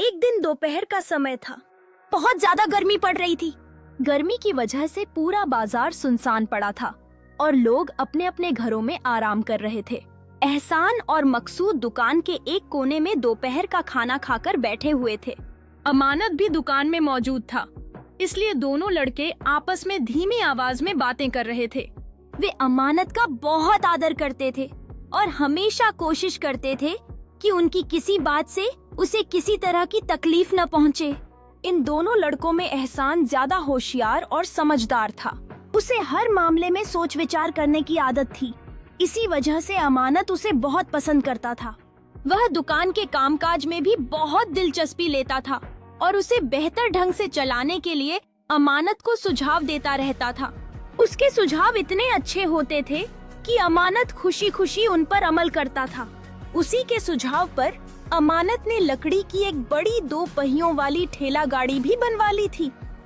एक दिन दोपहर का समय था। बहुत ज्यादा गर्मी पड़ रही थी। गर्मी की वजह से पूरा बाजार सुनसान पड़ा था और लोग अपने अपने घरों में आराम कर रहे थे। एहसान और मकसूद दुकान के एक कोने में दोपहर का खाना खाकर बैठे हुए थे। अमानत भी दुकान में मौजूद था, इसलिए दोनों लड़के आपस में धीमी आवाज में बातें कर रहे थे। वे अमानत का बहुत आदर करते थे और हमेशा कोशिश करते थे कि उनकी किसी बात से उसे किसी तरह की तकलीफ न पहुंचे। इन दोनों लड़कों में एहसान ज्यादा होशियार और समझदार था। उसे हर मामले में सोच विचार करने की आदत थी। इसी वजह से अमानत उसे बहुत पसंद करता था। वह दुकान के कामकाज में भी बहुत दिलचस्पी लेता था और उसे बेहतर ढंग से चलाने के लिए अमानत को सुझाव देता रहता था। उसके सुझाव इतने अच्छे होते थे कि अमानत खुशी खुशी उन पर अमल करता था। उसी के सुझाव पर अमानत ने लकड़ी की एक बड़ी 2 पहियों वाली ठेला गाड़ी भी बनवा ली थी।